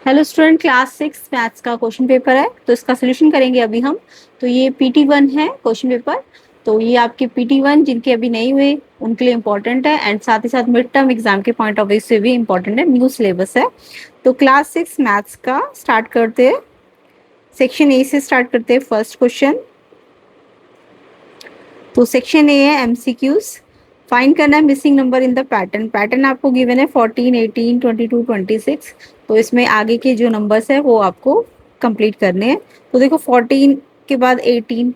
Hello student, class 6 maths का question paper है तो इसका सोल्यूशन करेंगे अभी हम। तो ये PT1 है क्वेश्चन पेपर। तो ये आपके PT1 जिनके अभी नहीं हुए उनके लिए इम्पोर्टेंट है एंड साथ ही साथ मिड टर्म एग्जाम के पॉइंट ऑफ व्यू से भी इम्पोर्टेंट है, न्यू सिलेबस है। तो क्लास 6 मैथ्स का स्टार्ट करते हैं। सेक्शन ए से स्टार्ट करते हैं। फर्स्ट क्वेश्चन, तो सेक्शन ए है MCQs। फाइंड करना है missing number in the pattern. Pattern आपको गिवन है 14, 18, 22, 26। तो इसमें आगे के जो नंबर्स है वो आपको कंप्लीट करने हैं। तो देखो 14 के बाद 18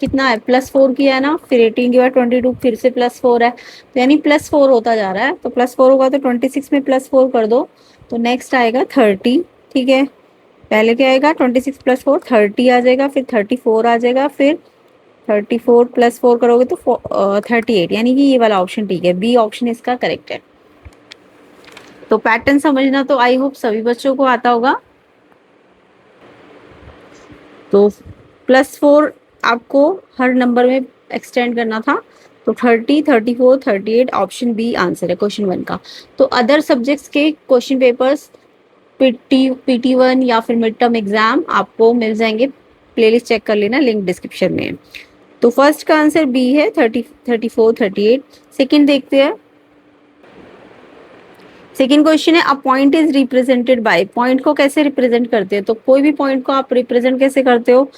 कितना है, +4 किया है ना, फिर 18 के बाद 22 फिर से +4 है, तो यानी +4 होता जा रहा है। तो +4 होगा तो 26 में +4 कर दो तो नेक्स्ट आएगा 30। ठीक है, पहले क्या आएगा 26 + 4 30 आ जाएगा, फिर 34 आ जाएगा, फिर 34 + 4 करोगे तो 38, यानी कि ये वाला ऑप्शन ठीक है, बी ऑप्शन इसका करेक्ट है। तो पैटर्न समझना तो आई होप सभी बच्चों को आता होगा। तो +4 आपको हर नंबर में एक्सटेंड करना था। तो 30, 34, 38 ऑप्शन बी आंसर है क्वेश्चन 1 का। तो अदर सब्जेक्ट्स के क्वेश्चन पेपर्स PT1 या फिर मिड टर्म एग्जाम आपको मिल जाएंगे, प्लेलिस्ट चेक कर लेना, लिंक डिस्क्रिप्शन में है। तो फर्स्ट का आंसर बी है, 30, 34, 38। सेकंड देखते हैं। सेकंड क्वेश्चन है, a point is represented by. Point को कैसे रिप्रेजेंट करते हैं? तो कोई भी पॉइंट को आप रिप्रेजेंट कैसे करते हो?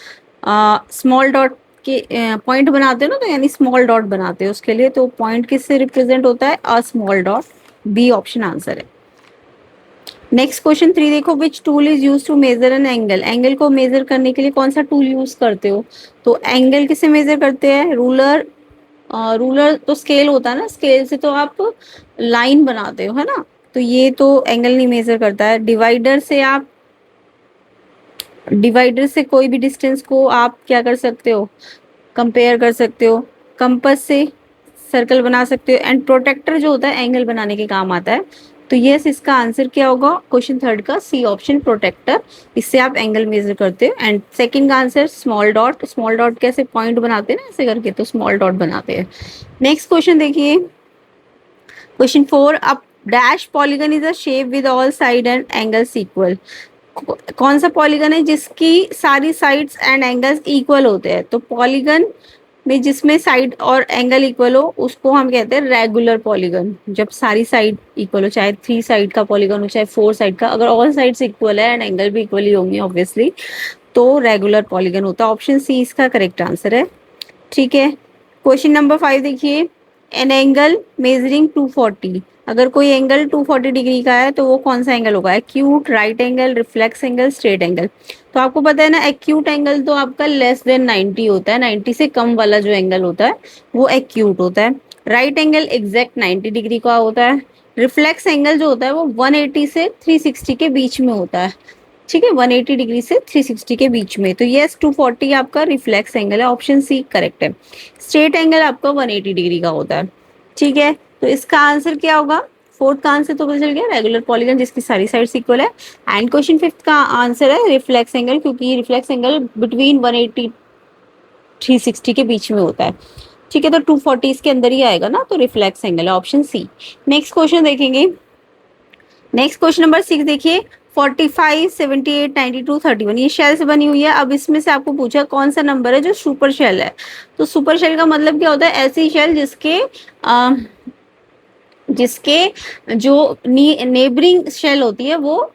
स्मॉल डॉट के पॉइंट बनाते हो ना, तो यानी स्मॉल डॉट बनाते हो उसके लिए। तो पॉइंट किससे रिप्रेजेंट होता है? A small dot. B option answer है। नेक्स्ट क्वेश्चन 3 देखो, which tool is use to measure an angle. Angle को मेजर करने के लिए कौन सा टूल यूज करते हो? तो एंगल किससे मेजर करते हैं? रूलर। रूलर तो स्केल होता है ना, स्केल से तो आप लाइन बनाते हो, है ना। तो ये तो एंगल नहीं मेजर करता है। डिवाइडर से आप, डिवाइडर से कोई भी डिस्टेंस को आप क्या कर सकते हो? कंपेयर कर सकते हो। कंपास से सर्कल बना सकते हो। एंड प्रोटेक्टर जो होता है एंगल बनाने के काम आता है। तो यस, इसका आंसर क्या होगा क्वेश्चन थर्ड का? C option, protractor. इससे आप एंगल मेजर करते हो। एंड सेकंड का answer small dot. Small dot कैसे पॉइंट बनाते हैं ना, ऐसे करके, तो स्मॉल डॉट बनाते हैं। नेक्स्ट क्वेश्चन देखिए, क्वेश्चन 4, अब dash polygon is a shape with all side and angles equal. कौन सा पॉलीगन है जिसकी सारी साइड्स एंड एंगल्स इक्वल होते हैं? तो पॉलीगन में जिसमें साइड और एंगल इक्वल हो उसको हम कहते हैं रेगुलर पॉलीगन। जब सारी साइड इक्वल हो, चाहे 3 साइड का पॉलीगन हो चाहे 4 साइड का, अगर ऑल साइड्स इक्वल है एंड एंगल भी इक्वली होंगे ऑब्वियसली, तो रेगुलर पॉलीगन होता है। ऑप्शन सी इसका करेक्ट आंसर है। ठीक है, क्वेश्चन नंबर 5 देखिए, एन एंगल मेजरिंग 240। अगर कोई एंगल 240 डिग्री का है तो वो कौन सा एंगल होगा? Acute, right angle, reflex angle, straight angle. तो आपको पता है ना, एक्यूट एंगल तो आपका <90 होता है। 90 से कम वाला जो एंगल होता है वो एक्यूट होता है। राइट एंगल एग्जैक्ट 90 डिग्री का होता है। रिफ्लेक्स एंगल जो होता है वो 180 से 360 के बीच में होता है। ठीक है, 180 डिग्री से 360 के बीच में। तो यस, 240 आपका रिफ्लेक्स एंगल है, ऑप्शन सी करेक्ट है। स्ट्रेट एंगल आपका 180 डिग्री का होता है। ठीक है, तो इसका आंसर क्या होगा? फोर्थ का आंसर तो पता चल गया, रेगुलर पॉलीगन जिसकी सारी साइड्स इक्वल है। एंड क्वेश्चन फिफ्थ का आंसर है रिफ्लेक्स एंगल, क्योंकि रिफ्लेक्स एंगल बिटवीन 180 360 के बीच में होता है। ठीक है, तो 240 इसके अंदर ही आएगा ना, तो रिफ्लेक्स एंगल है, ऑप्शन सी। नेक्स्ट क्वेश्चन देखेंगे। नेक्स्ट क्वेश्चन नंबर 6 देखिए, 45, 78, 92, 31 ये शेल से बनी हुई है। अब इसमें से आपको पूछा कौन सा नंबर है जो सुपर शेल है। तो सुपर शेल का मतलब क्या होता है? ऐसी शेल जिसके जो नेबरिंग शेल होती है वो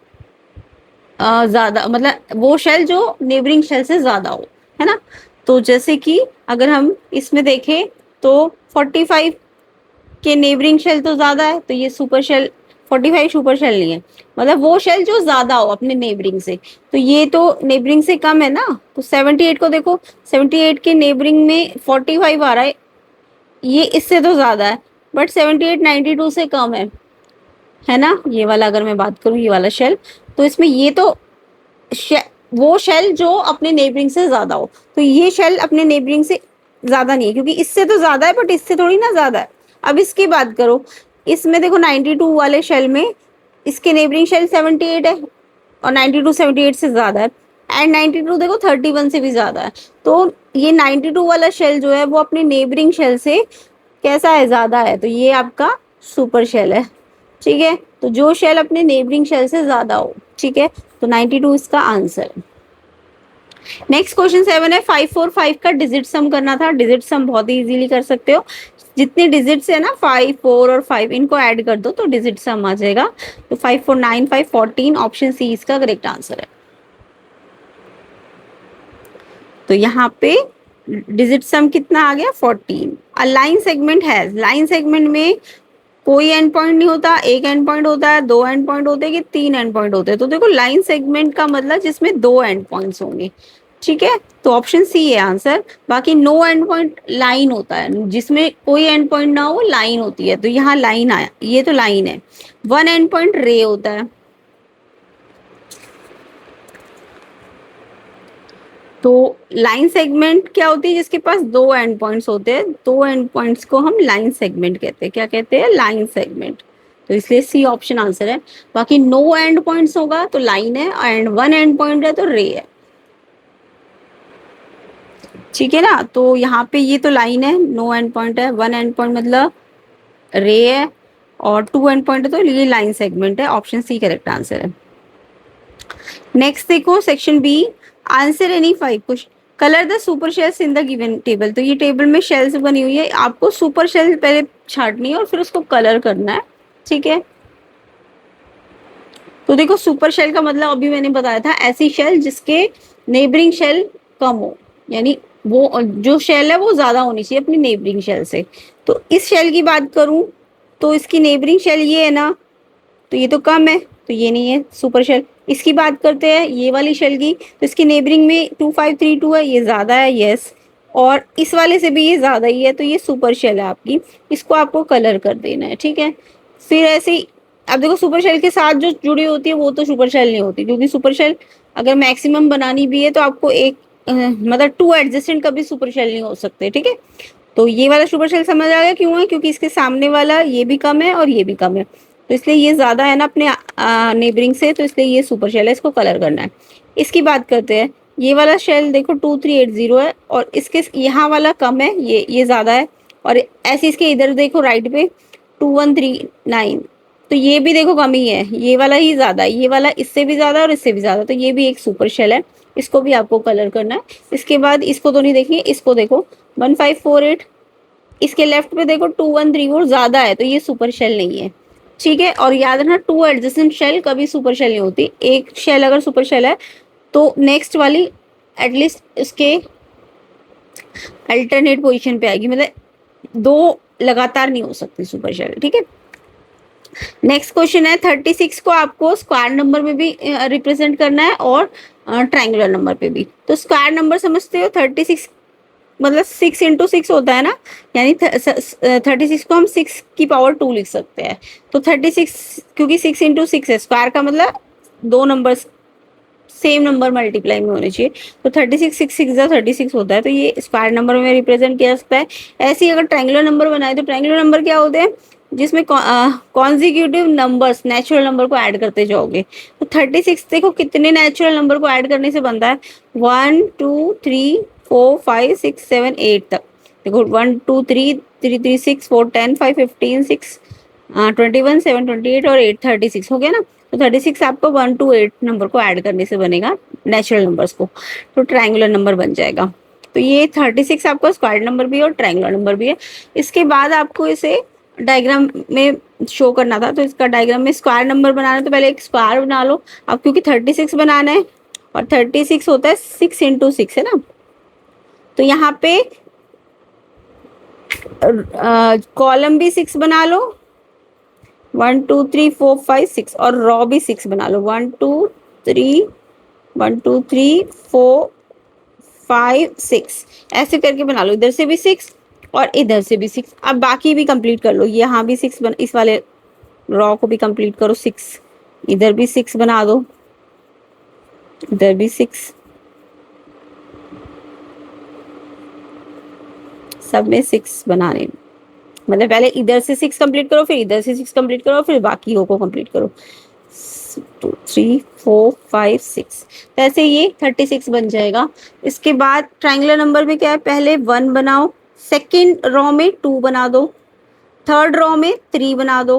ज्यादा, मतलब वो शेल जो नेबरिंग शेल से ज्यादा हो, है ना। तो जैसे कि अगर हम इसमें देखें तो 45 के नेबरिंग शेल तो ज्यादा है, तो ये सुपर शेल। 45 सुपर शेल नहीं है, मतलब वो शेल जो ज्यादा हो अपने नेबरिंग से। तो ये तो नेबरिंग से कम है ना, तो 78 को देखो, 78 के नेबरिंग में 45 आ रहा है, ये इससे तो ज्यादा है। बट 78 92 से कम है ना। ये वाला अगर मैं बात करूं, ये वाला शेल, तो इसमें ये तो शे, वो शेल जो अपने नेबरिंग से ज्यादा हो, तो ये शेल अपने नेबरिंग से ज्यादा नहीं है, क्योंकि इससे तो ज्यादा है बट इससे थोड़ी ना ज्यादा है। अब इसकी बात करो, इसमें देखो 92 वाले शेल में इसके नेबरिंग शेल 78 है, और 92 78 से ज्यादा है। एंड 92 देखो 31 से भी ज्यादा है। तो ये 92 वाला शेल जो है वो अपने नेबरिंग शेल से कैसा है? ज्यादा है, तो ये आपका सुपर शेल है। ठीक है, तो जो शेल अपने नेबरिंग शेल से ज्यादा हो, ठीक है, तो 92 इसका आंसर है। नेक्स्ट क्वेश्चन 7 है, 545 का डिजिट सम करना था। डिजिट सम बहुत ही इजीली कर सकते हो, जितने डिजिट्स है ना 5, 4 और 5 इनको ऐड कर दो तो डिजिट सम आ जाएगा। तो 5 4 9 5 14, ऑप्शन सी इसका करेक्ट आंसर है। तो यहाँ पे डिजिट सम कितना आ गया 14। अ लाइन सेगमेंट है, लाइन सेगमेंट में कोई एंड पॉइंट नहीं होता, एक एंड पॉइंट होता है, दो एंड पॉइंट होते हैं कि तीन एंड पॉइंट होते हैं। तो देखो लाइन सेगमेंट का मतलब जिसमें दो एंड पॉइंट्स होंगे, ठीक है, तो ऑप्शन सी है आंसर। बाकी नो एंड पॉइंट लाइन होता है, जिसमें कोई एंड पॉइंट ना हो लाइन होती है, तो यहाँ लाइन आया, ये तो लाइन है। वन एंड पॉइंट रे होता है। तो लाइन सेगमेंट क्या होती है, जिसके पास दो एंड पॉइंट्स होते हैं, दो एंड पॉइंट्स को हम लाइन सेगमेंट कहते हैं। क्या कहते हैं, लाइन सेगमेंट। तो इसलिए सी ऑप्शन आंसर है। बाकी नो एंड पॉइंट्स होगा तो लाइन है, एंड वन एंड पॉइंट है तो रे है, ठीक है ना। तो यहाँ पे ये तो लाइन है, नो एंड पॉइंट है, वन एंड पॉइंट मतलब रे है, और टू एंड पॉइंट है तो ये लाइन सेगमेंट है। ऑप्शन सी करेक्ट आंसर है। नेक्स्ट देखो section B, answer any 5 question, colour the super shells in the given table. तो ये टेबल में शेल्स बनी हुई है, आपको सुपर शेल पहले छांटनी है और फिर उसको कलर करना है, ठीक है। तो देखो सुपर शेल का मतलब अभी मैंने बताया था, ऐसी शेल जिसके नेबरिंग शेल कम हो, यानी वो जो शेल है वो ज्यादा होनी चाहिए अपनी नेबरिंग शेल से। तो इस शेल की बात करूं तो इसकी नेबरिंग शेल ये है ना, तो ये तो कम है, तो ये नहीं है सुपर शेल। इसकी बात करते हैं ये वाली शेल की, तो इसकी नेबरिंग में 2532 है, ये ज्यादा है, यस। और इस वाले से भी ये ज्यादा ही है, तो ये सुपर शेल है आपकी। इसको आपको कलर कर देना है, ठीक है। फिर ऐसे ही अब देखो सुपर शेल के साथ जो जुड़ी होती है वो तो सुपर शेल नहीं होती, क्योंकि सुपर शेल अगर मैक्सिमम बनानी भी है तो आपको एक मतलब टू एडजेसेंट कभी सुपर शेल नहीं हो सकते, ठीक है। तो ये वाला सुपर शेल समझ आ गया क्यों है, क्योंकि इसके सामने वाला ये भी कम है और ये भी कम है, तो इसलिए ये ज्यादा है ना अपने नेबरिंग से, तो इसलिए ये सुपर शेल है, इसको कलर करना है। इसकी बात करते हैं, ये वाला शेल देखो 2380 है, और इसके यहाँ वाला कम है, ये ज्यादा है। और ऐसे इसके इधर देखो राइट पे 2139, तो ये भी देखो कम ही है, ये वाला ही ज्यादा है, ये वाला इससे भी ज्यादा और इससे भी ज्यादा, तो ये भी एक सुपर शेल है, इसको भी आपको कलर करना है। इसके बाद इसको तो नहीं देखेंगे, इसको देखो 1548, इसके लेफ्ट पे देखो 2134 ज्यादा है, तो ये सुपर शेल नहीं है, ठीक है। और याद रखना टू एडजेसेंट शेल कभी सुपर शेल नहीं होती, एक शेल अगर सुपर शेल है तो नेक्स्ट वाली एटलीस्ट उसके अल्टरनेट पोजीशन पे आएगी, मतलब दो लगातार नहीं हो सकती सुपर शेल, ठीक है। नेक्स्ट क्वेश्चन है 36 को आपको स्क्वायर नंबर में भी रिप्रेजेंट करना है और ट्रायंगुलर नंबर पे भी। तो स्क्वायर नंबर समझते हो, 36 मतलब 6 इंटू 6 होता है ना, यानी 36 को हम 6 की पावर 2 लिख सकते हैं। तो 36 क्योंकि 6 इंटू 6 है, स्क्वायर का मतलब दो नंबर सेम नंबर मल्टीप्लाई में होने चाहिए, तो 36 6 6 36 होता है, तो ये स्क्वायर नंबर में रिप्रेजेंट किया जा सकता है। ऐसे ही अगर ट्रायंगुलर नंबर बनाए तो ट्रायंगुलर नंबर क्या होते हैं, जिसमें कॉन्जिक्यूटिव नंबर्स नेचुरल नंबर को ऐड करते जाओगे। तो 36 देखो कितने नेचुरल नंबर को ऐड करने से बनता है, 1 2 3 4 5 6 7 8 तक। देखो 1 2 3 3 3 6 4 10 5 15 6 21 7 28 और 8 36 हो गया ना। तो 36 आपको 1 to 8 नंबर को ऐड करने से बनेगा नेचुरल नंबर्स को, तो ट्रायंगुलर नंबर बन जाएगा। तो ये 36 आपका स्क्वायर नंबर भी है और ट्रायंगुलर नंबर भी है। इसके बाद आपको इसे डायग्राम में शो करना था, तो इसका डायग्राम में स्क्वायर नंबर बनाना, तो पहले एक स्क्वायर बना लो अब, क्योंकि 36 बनाना है और 36 होता है 6 इंटू 6 है ना। तो यहाँ पे कॉलम भी 6 बना लो, 1 2 3 4 5 6, और रॉ भी 6 बना लो, 1 2 3 1 2 3 4 5 6, ऐसे करके बना लो, इधर से भी 6 और इधर से भी 6। अब बाकी भी कंप्लीट कर लो, यहाँ भी 6 बन, इस वाले रॉ को भी कंप्लीट करो 6, इधर भी 6 बना दो, इधर भी 6, सब में 6 बनाने, मतलब पहले इधर से 6 कंप्लीट करो, फिर इधर से 6 कंप्लीट करो, फिर बाकी को कंप्लीट करो, 2 3 4 5 6, तो ऐसे ये 36 बन जाएगा। इसके बाद ट्रायंगुलर नंबर में क्या है, पहले 1 बनाओ, सेकेंड रॉ में 2 बना दो, थर्ड रॉ में 3 बना दो,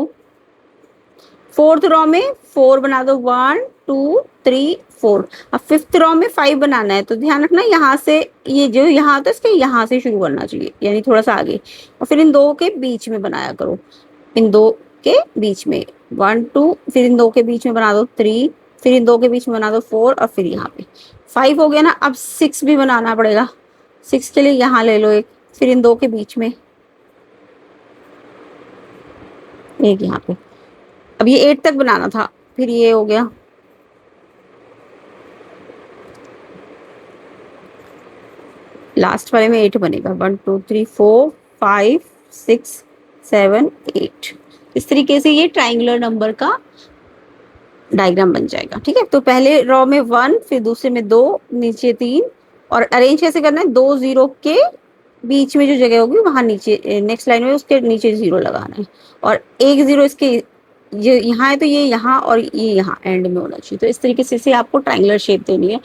फोर्थ रो में 4 बना दो, 1 2 3 4। अब फिफ्थ रो में 5 बनाना है, तो ध्यान रखना यहाँ से, ये जो यहाँ होता है इसके यहाँ से शुरू करना चाहिए, यानी थोड़ा सा आगे, और फिर इन दो के बीच में बनाया करो, इन दो के बीच में 1 2, फिर इन दो के बीच में बना दो 3, फिर इन दो के बीच में बना दो 4, और फिर यहाँ पे 5 हो गया ना। अब 6 भी बनाना पड़ेगा, 6 के लिए यहाँ ले लो एक, फिर इन दो के बीच में एक यहाँ पे। अब ये 8 तक बनाना था, फिर ये हो गया, लास्ट वाले में 8 बनेगा, 1 2 3 4 5 6 7 8। इस तरीके से ये ट्राइंगुलर नंबर का डायग्राम बन जाएगा। ठीक है, तो पहले रो में 1, फिर दूसरे में 2, नीचे 3, और अरेंज कैसे करना है, 2 0 के बीच में जो जगह होगी वहां नीचे नेक्स्ट लाइन में उसके नीचे 0 लगाना है, और एक 0 इसके ये यहाँ है तो ये यहाँ, और ये यहाँ एंड में होना चाहिए। तो इस तरीके से आपको ट्राइंगुलर शेप देनी है।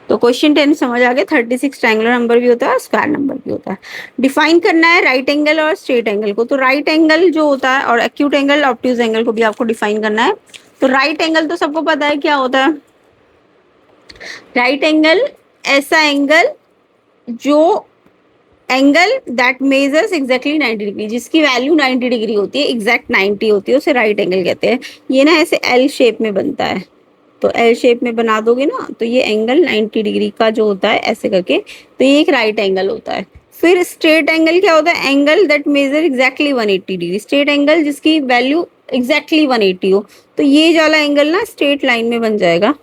तो क्वेश्चन 10 समझ आ गया। 36 ट्रायंगुलर नंबर भी होता है और स्क्वायर नंबर भी होता है। डिफाइन करना है राइट एंगल और स्ट्रेट एंगल को। तो राइट एंगल जो होता है और एक्यूट एंगल, ऑब्ट्यूज एंगल को भी आपको डिफाइन करना है। तो राइट एंगल तो सबको पता है क्या होता है। राइट एंगल ऐसा एंगल जो angle that measures exactly 90 degree, जिसकी वैल्यू 90 डिग्री होती है, एग्जैक्ट 90 होती है, उसे राइट एंगल कहते हैं। ये ना ऐसे एल शेप में बनता है, तो एल शेप में बना दोगे ना तो ये एंगल 90 डिग्री का जो होता है ऐसे करके, तो ये एक राइट एंगल होता है। फिर स्ट्रेट एंगल क्या होता है, angle that measure exactly 180 degree, straight angle जिसकी वैल्यू एग्जैक्टली 180 हो, तो ये वाला एंगल ना स्ट्रेट लाइन में बन जाएगा,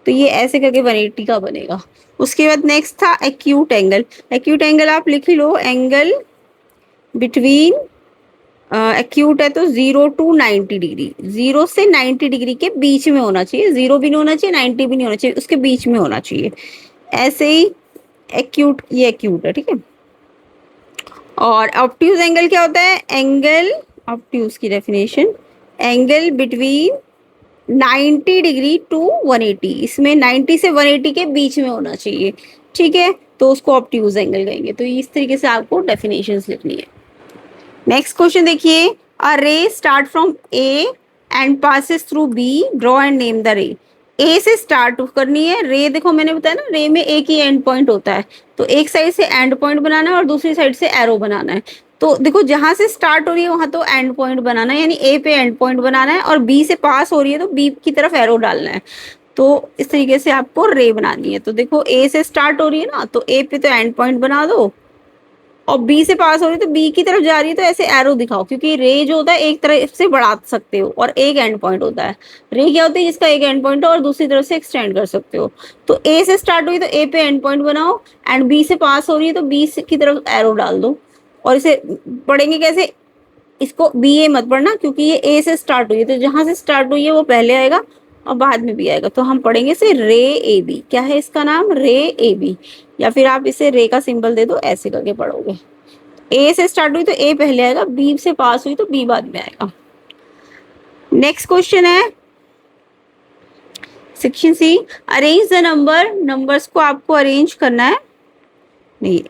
तो ये ऐसे करके 180 का बनेगा। उसके बाद नेक्स्ट था एक्यूट एंगल। एक्यूट एंगल आप लिख लो, एंगल बिटवीन एक्यूट है तो 0 to 90 डिग्री, 0 से 90 डिग्री के बीच में होना चाहिए, 0 भी नहीं होना चाहिए 90 भी नहीं होना चाहिए, उसके बीच में होना चाहिए। ऐसे ही एक्यूट, ये एक्यूट है, ठीक है। और ऑब्ट्यूज एंगल क्या होता है, एंगल ऑब्ट्यूज की definition, angle between 90 degree to 180, इसमें 90 से 180 के बीच में होना चाहिए, ठीक है, तो उसको ऑब्ट्यूज एंगल कहेंगे। तो इस तरीके से आपको डेफिनेशंस लिखनी है। नेक्स्ट क्वेश्चन देखिए, a ray start from A and passes through B, draw and name the ray. A से स्टार्ट करनी है रे, देखो मैंने बताया ना रे में एक ही एंड पॉइंट होता है, तो एक साइड से एंड पॉइंट बनाना है और दूसरी साइड से एरो बनाना है। तो देखो जहां से स्टार्ट हो रही है वहां तो एंड पॉइंट बनाना है, यानी ए पे एंड पॉइंट बनाना है, और बी से पास हो रही है तो बी की तरफ एरो डालना है। तो इस तरीके से आपको रे बनानी है। तो देखो ए से स्टार्ट हो रही है ना, तो ए पे तो एंड पॉइंट बना दो, और बी से पास हो रही है तो बी की तरफ जा रही है तो ऐसे एरो दिखाओ, क्योंकि रे जो होता है एक तरफ से बढ़ा सकते हो और एक एंड पॉइंट होता है। रे क्या होती है, जिसका एक एंड पॉइंट हो और दूसरी तरफ से एक्सटेंड कर सकते हो। तो ए से स्टार्ट हुई तो ए पे एंड पॉइंट बनाओ, एंड बी से पास हो रही है तो बी की तरफ एरो डाल दो। और इसे पढ़ेंगे कैसे, इसको बी ए मत पढ़ना, क्योंकि ये ए से स्टार्ट हुई है, तो जहां से स्टार्ट हुई है वो पहले आएगा और बाद में भी आएगा। तो हम पढ़ेंगे इसे रे ए बी, क्या है इसका नाम, रे ए बी, या फिर आप इसे रे का सिंबल दे दो, ऐसे करके पढ़ोगे। ए से स्टार्ट हुई तो ए पहले आएगा, बी से पास हुई तो बी बाद में आएगा। नेक्स्ट क्वेश्चन है section C, arrange the number, numbers को आपको अरेंज करना है। नहीं,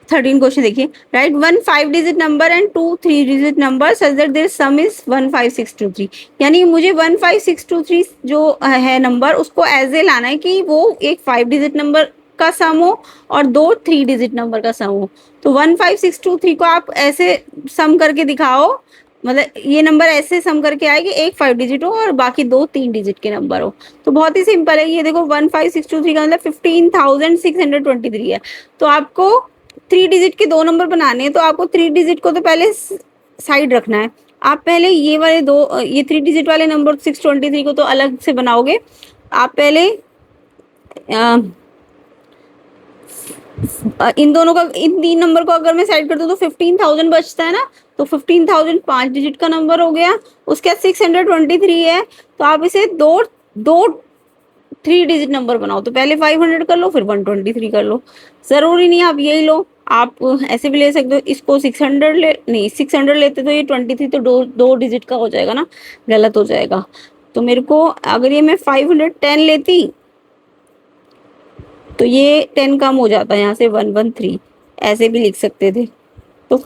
13 क्वेश्चन देखिए, write 1 5 digit number and 2 3 digit number such that their sum is 15623, यानी मुझे 15623 जो है नंबर उसको एज ए लाना है कि वो एक 5 डिजिट नंबर का सम हो और 2 3 डिजिट नंबर का सम हो। तो 15623 को आप ऐसे सम करके दिखाओ, मतलब ये नंबर ऐसे सम करके आए कि एक 5 डिजिट हो और बाकी 2 3 डिजिट के नंबर हो। तो बहुत ही सिंपल है, ये देखो 15623 का मतलब 15,623 है। तो आपको 3 डिजिट के 2 नंबर बनाने हैं, तो आपको 3 डिजिट को तो पहले साइड रखना है। आप पहले ये वाले दो, ये 3 डिजिट वाले नंबर 623 को तो अलग से बनाओगे। आप पहले इन दोनों का, इन 3 नंबर को अगर मैं साइड कर दूं तो 15,000 बचता है ना, तो 15,000 5 डिजिट का नंबर हो गया। उसके बाद 623 है, तो आप इसे दो 3 डिजिट नंबर बनाओ, तो पहले 500 कर लो फिर 123 कर लो। जरूरी नहीं आप यही लो, आप ऐसे भी ले सकते हो। इसको 600 ले, नहीं 600 लेते तो ये 23 तो दो डिजिट का हो जाएगा ना, गलत हो जाएगा। तो मेरे को अगर ये मैं 510 लेती तो ये 10 कम हो जाता है, यहाँ से 113 ऐसे भी लिख सकते थे। तो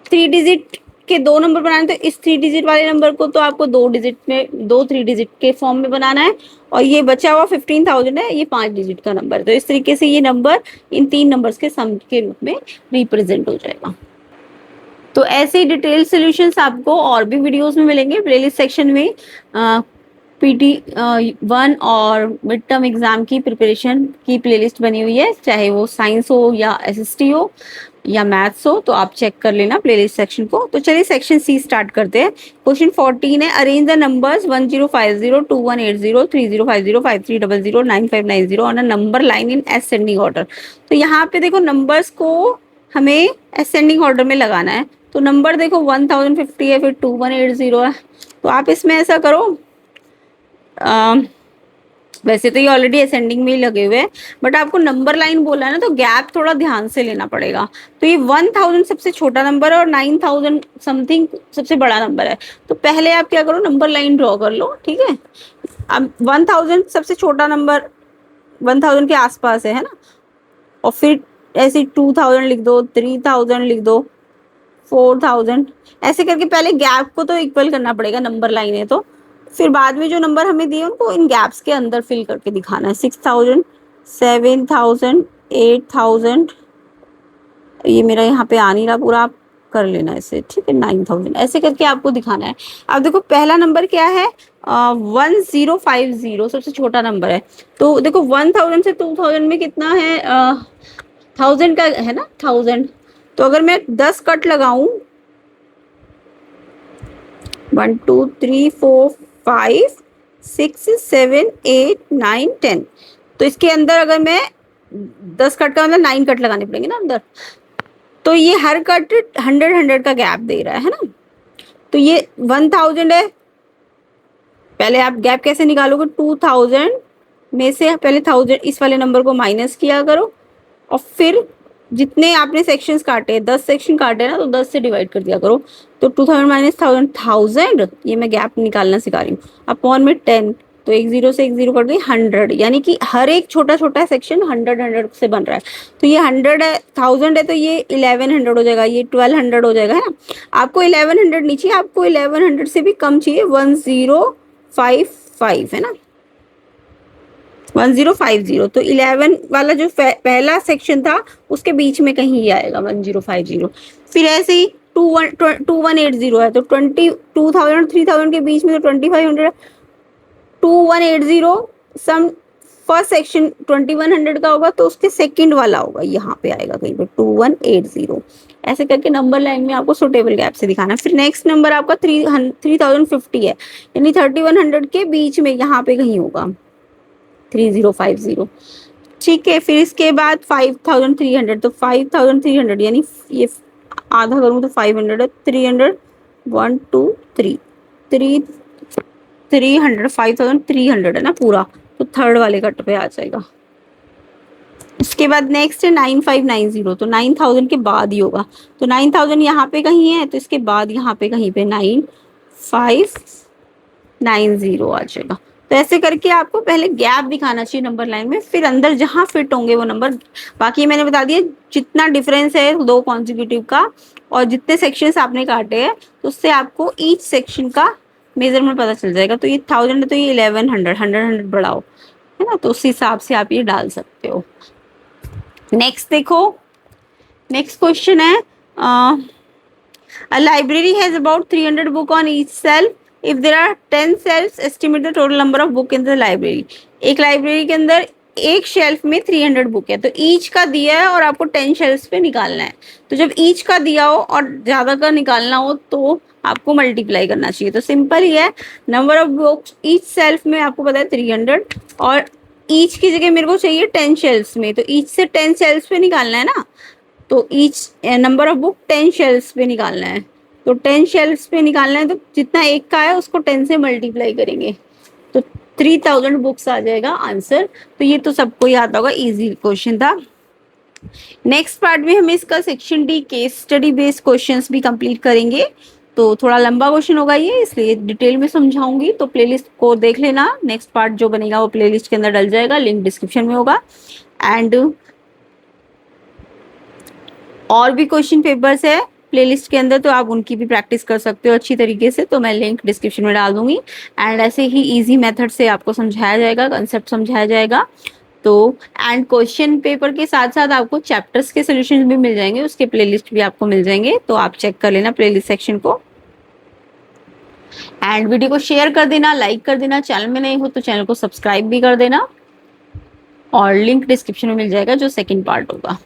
3 डिजिट के 2 नंबर बनाने, तो इस 3 डिजिट वाले नंबर को तो आपको 2 डिजिट में, 2 3 डिजिट के फॉर्म में बनाना है, और ये बचा हुआ 15,000 है, ये 5 डिजिट का नंबर। तो इस तरीके से ये नंबर इन 3 नंबर्स के सम के रूप में रिप्रेजेंट हो जाएगा। तो ऐसे ही डिटेल सॉल्यूशंस आपको और भी वीडियोस में मिलेंगे प्लेलिस्ट सेक्शन में। पीटी 1 और मिड टर्म एग्जाम की प्रिपरेशन की प्लेलिस्ट बनी हुई है, चाहे वो साइंस हो या एसएसटी हो या मैथ्स हो, तो आप चेक कर लेना प्लेलिस्ट सेक्शन को। तो चलिए सेक्शन सी स्टार्ट करते हैं। क्वेश्चन 14 है, arrange the numbers 1050 2180 3050 5300 9590 on a number line in ascending order. तो यहाँ पे देखो नंबर्स को हमें असेंडिंग ऑर्डर में लगाना है। तो नंबर देखो 1050 है, फिर 2180 है, तो आप इसमें ऐसा करो, वैसे तो ये ऑलरेडी असेंडिंग में ही लगे हुए हैं, बट आपको नंबर लाइन बोला है ना, तो गैप थोड़ा ध्यान से लेना पड़ेगा। तो ये 1000 सबसे छोटा नंबर है और 9000 समथिंग सबसे बड़ा नंबर है। तो पहले आप क्या करो, नंबर लाइन ड्रॉ कर लो, ठीक है। अब 1000 सबसे छोटा नंबर 1000 के आसपास है ना, और फिर ऐसे 2000 लिख दो, 3000 लिख दो, 4000, ऐसे करके पहले गैप को तो इक्वल करना पड़ेगा नंबर लाइन है। तो फिर बाद में जो नंबर हमें दिए उनको इन गैप्स के अंदर फिल करके दिखाना है। 6000, 7000, 8000, ये मेरा यहाँ पे आ नहीं रहा पूरा, आप कर लेना ऐसे, ठीक है। 9000, ऐसे करके आपको दिखाना है। अब देखो पहला नंबर क्या है, 1050 सबसे छोटा नंबर है। तो देखो 1000 से 2000 में कितना है, 1000 का है ना, 1000। तो अगर मैं 10 कट लगाऊं, 1 2 3 4 5 6 7 8 9 10, तो इसके अंदर अगर मैं 10 कट का मतलब 9 कट लगाने पड़ेंगे ना अंदर। तो ये हर कट 100 का गैप दे रहा है ना। तो ये 1000 है, पहले आप गैप कैसे निकालोगे, 2000 में से पहले 1000 इस वाले नंबर को माइनस किया करो, और फिर जितने आपने सेक्शंस काटे, 10 सेक्शन काटे ना, तो 10 से डिवाइड कर दिया करो। तो 2000 माइनस 1000, 1000, ये मैं गैप निकालना सिखा रही हूँ, अपॉन में 10, तो एक जीरो से एक जीरो कट गई, 100, यानी कि हर एक छोटा छोटा सेक्शन 100 से बन रहा है। तो ये 100 है, 1000 है, तो ये 1100 हो जाएगा, ये 1200 हो जाएगा, है ना। आपको 1100 नहीं चाहिए, आपको 1100 से भी कम चाहिए, 1055 है ना, 1050। तो 11 वाला जो पहला सेक्शन था उसके बीच में कहीं ही आएगा 1050। फिर ऐसे ही 2180 है, तो 2000 3000 के बीच में तो 2500, 2180 सम फर्स्ट सेक्शन 2100 का होगा, तो उसके सेकंड वाला होगा, यहाँ पे आएगा कहीं पे 2180। ऐसे करके नंबर लाइन में आपको सुटेबल गैप से दिखाना। फिर नेक्स्ट नंबर आपका 3050 है, यानी 3100 के बीच में यहाँ पे कहीं होगा 3050, ठीक है। फिर इसके बाद 5300, तो 5300 यानी ये आधा करूँ तो 500 है, 300, 1 2 3 300, 5300 है ना पूरा, तो थर्ड वाले कट पे आ जाएगा। इसके बाद नेक्स्ट है 9590, तो 9000 के बाद ही होगा, तो 9000 यहाँ पे कहीं है, तो इसके बाद यहाँ पे कहीं पे 9590 आ जाएगा। तो ऐसे करके आपको पहले गैप दिखाना चाहिए नंबर लाइन में, फिर अंदर जहां फिट होंगे वो नंबर। बाकी मैंने बता दिया जितना डिफरेंस है दो कॉन्जिक्यूटिव का और जितने सेक्शंस आपने काटे हैं, तो उससे आपको ईच सेक्शन का मेजरमेंट पता चल जाएगा। तो ये 1000 है, तो ये 1100, 100 बढ़ाओ, है ना, तो उस हिसाब से आप ये डाल सकते हो। नेक्स्ट देखो, नेक्स्ट क्वेश्चन है, a library has about 300 book on each shelf. If there are 10 shelves, estimate the total number of book in the library. एक लाइब्रेरी के अंदर एक शेल्फ में 300 बुक है, तो ईच का दिया है और आपको 10 शेल्फ पे निकालना है। तो जब ईच का दिया हो और ज्यादा का निकालना हो तो आपको मल्टीप्लाई करना चाहिए। तो सिंपल ही है, number of books each shelf में आपको पता है 300, और ईच की जगह मेरे को चाहिए 10 शेल्फ्स में, तो ईच से 10 शेल्फ्स पे निकालना है ना। तो each number of book 10 shelves पे निकालना है, तो 10 शेल्फ्स पे निकालना है, तो जितना एक का है उसको 10 से मल्टीप्लाई करेंगे, तो 3000 बुक्स आ जाएगा आंसर। तो ये तो सबको याद होगा, इजी क्वेश्चन था। नेक्स्ट पार्ट में हम इसका section D case study based questions भी कंप्लीट करेंगे। तो थोड़ा लंबा क्वेश्चन होगा ये, इसलिए डिटेल में समझाऊंगी, तो प्लेलिस्ट को देख लेना। नेक्स्ट पार्ट जो बनेगा वो प्लेलिस्ट के अंदर डल जाएगा, लिंक डिस्क्रिप्शन में होगा। एंड और भी क्वेश्चन पेपर्स है प्लेलिस्ट के अंदर, तो आप उनकी भी प्रैक्टिस कर सकते हो अच्छी तरीके से। तो मैं लिंक डिस्क्रिप्शन में डाल दूंगी। एंड ऐसे ही इजी मेथड से आपको समझाया जाएगा, कंसेप्ट समझाया जाएगा। तो एंड क्वेश्चन पेपर के साथ साथ आपको चैप्टर्स के सोल्यूशन भी मिल जाएंगे, उसके प्लेलिस्ट भी आपको मिल जाएंगे, तो आप चेक कर लेना प्लेलिस्ट सेक्शन को। एंड वीडियो को शेयर कर देना, लाइक कर देना, चैनल में नहीं हो तो चैनल को सब्सक्राइब भी कर देना। और लिंक डिस्क्रिप्शन में मिल जाएगा जो सेकंड पार्ट होगा।